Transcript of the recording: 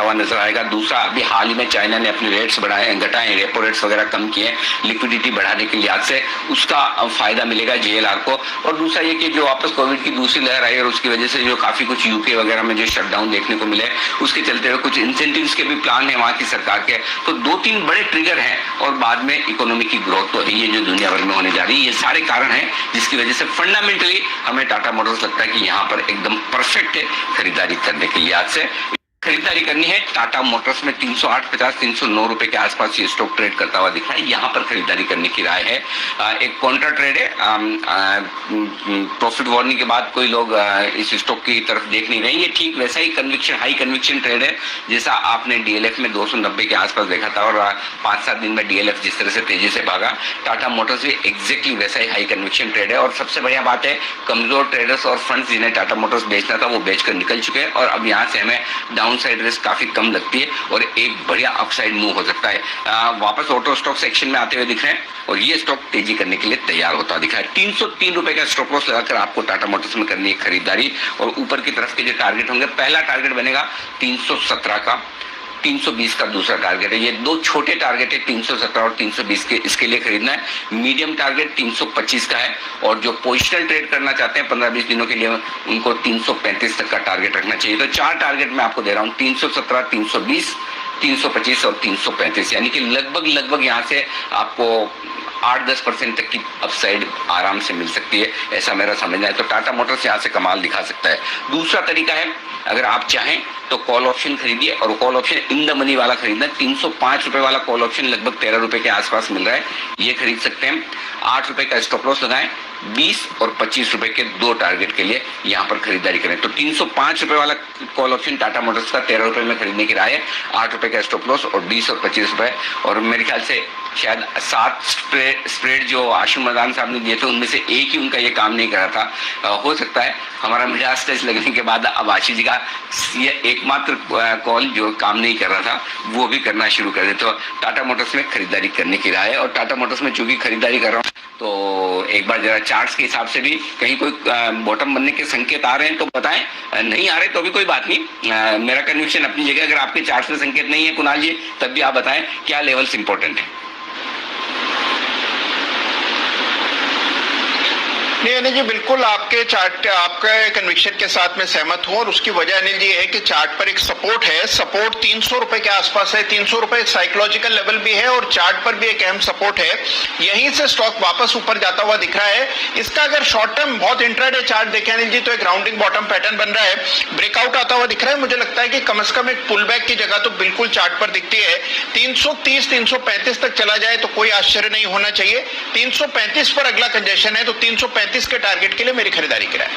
हुआ नजर आएगा। दूसरा, अभी हाल ही में चाइना ने अपने रेट्स घटाए, रेपो रेट्स वगैरह कम किए, लिक्विडिटी बढ़ाने के लिहाज से उसका फायदा मिलेगा JLR को। और दूसरा ये कि जो वापस कोविड की दूसरी लहर आई और उसकी वजह से जो काफी कुछ यूके वगैरह में जो शटडाउन देखने को मिले, उसके चलते हुए कुछ इंसेंटिव्स के भी प्लान है वहां की सरकार के। तो 2-3 बड़े ट्रिगर हैं और बाद में इकोनॉमी की ग्रोथ तो है ये जो दुनिया भर में होने जा रही है। ये सारे कारण हैं जिसकी वजह से फंडामेंटली हमें टाटा मोटर्स लगता है कि यहाँ पर एकदम परफेक्ट है खरीदारी करने के लिहाज से। खरीदारी करनी है टाटा मोटर्स में 308.50 309 रुपए के आसपास ये स्टॉक ट्रेड करता हुआ दिख रहा है। यहाँ पर खरीदारी करने की राय है। एक कॉन्ट्रा ट्रेड है, प्रॉफिट वार्निंग के बाद कोई लोग इस स्टॉक की तरफ देख नहीं रहे। ये ठीक वैसा ही हाई कन्विक्शन ट्रेड है जैसा आपने DLF में 290 के आसपास देखा था और 5-7 दिन में DLF जिस तरह से तेजी से भागा, टाटा मोटर्स भी एग्जैक्टली वैसा ही हाई कन्विक्शन ट्रेड है। और सबसे बढ़िया बात है, कमजोर ट्रेडर्स और फंड्स जिन्हें टाटा मोटर्स बेचना था वो बेचकर निकल चुके हैं और अब यहाँ से हमें डाउन साइड रिस्क काफी कम लगती है और एक बढ़िया अपसाइड मूव हो सकता है। वापस ऑटो स्टॉक सेक्शन में आते हुए दिख रहे हैं और ये स्टॉक तेजी करने के लिए तैयार होता दिखा है। 303 रुपए का स्टॉप लॉस लगाकर आपको टाटा मोटर्स में करनी है खरीदारी। और ऊपर की तरफ के जो टारगेट होंगे, पहला टारगेट बनेगा 317 का, 320 का दूसरा टारगेट है। ये दो छोटे टारगेट है, 317 और 320 के, इसके लिए खरीदना है। मीडियम टारगेट 325 का है और जो पोजिशनल ट्रेड करना चाहते हैं 15-20 दिनों के लिए, उनको 335 तक का टारगेट रखना चाहिए। तो 4 टारगेट मैं आपको दे रहा हूँ, 317, 320, 325 और 335, यानी कि लगभग यहाँ से आपको 8-10% तक की अपसाइड आराम से मिल सकती है, ऐसा मेरा समझना है। तो टाटा मोटर्स यहाँ से कमाल दिखा सकता है। दूसरा तरीका है, अगर आप चाहें तो कॉल ऑप्शन खरीदिए और call option in the money वाला खरीदना है। 305 रुपए वाला कॉल ऑप्शन लगभग 13 रुपए के आसपास मिल रहा है, ये खरीद सकते हैं। 8 रुपए का स्टॉप लॉस लगाएं, 20 और 25 रुपए के 2 टारगेट के लिए यहाँ पर खरीदारी करें। तो 305 रुपए वाला कॉल ऑप्शन टाटा मोटर्स का 13 रुपए में खरीदने की राय है। 8 रुपए का स्टॉप लॉस और 20 और 25 रुपए। और मेरे ख्याल से शायद 7 स्प्रेड जो आशिम मदान साहब ने दिए थे उनमें से एक ही उनका ये काम नहीं कर रहा था। हो सकता है हमारा मिजाज टेस्ट लगने के बाद अब आशीष जी का ये एकमात्र कॉल जो काम नहीं कर रहा था वो भी करना शुरू कर दे। तो टाटा मोटर्स में खरीदारी करने की राय है। और टाटा मोटर्स में चूंकि खरीदारी कर रहा हूँ तो एक बार जरा चार्ट्स के हिसाब से भी कहीं कोई बॉटम बनने के संकेत आ रहे हैं तो बताएं, नहीं आ रहे तो भी कोई बात नहीं, मेरा कन्विक्शन अपनी जगह। अगर आपके चार्ट्स में संकेत नहीं है कुणाल जी, तब भी आप बताएं क्या लेवल्स इंपॉर्टेंट है। नहीं अनिल जी, बिल्कुल आपके चार्ट, आपके कन्विक्शन के साथ में सहमत हूं। और उसकी वजह अनिल जी है कि चार्ट पर एक सपोर्ट है, सपोर्ट 300 रुपए के आसपास है। 300 रुपए साइकोलॉजिकल लेवल भी है और चार्ट पर भी एक अहम सपोर्ट है। यहीं से स्टॉक वापस ऊपर जाता हुआ दिख रहा है। इसका अगर शॉर्ट टर्म बहुत इंट्राडे चार्ट देखें अनिल जी तो एक राउंडिंग बॉटम पैटर्न बन रहा है, ब्रेकआउट आता हुआ दिख रहा है। मुझे लगता है कि कम से कम एक पुल बैक की जगह तो बिल्कुल चार्ट पर दिखती है। 330 335 तक चला जाए तो कोई आश्चर्य नहीं होना चाहिए। 335 पर अगला कंजेशन है तो 335 के टारगेट के लिए मेरी खरीदारी की राय।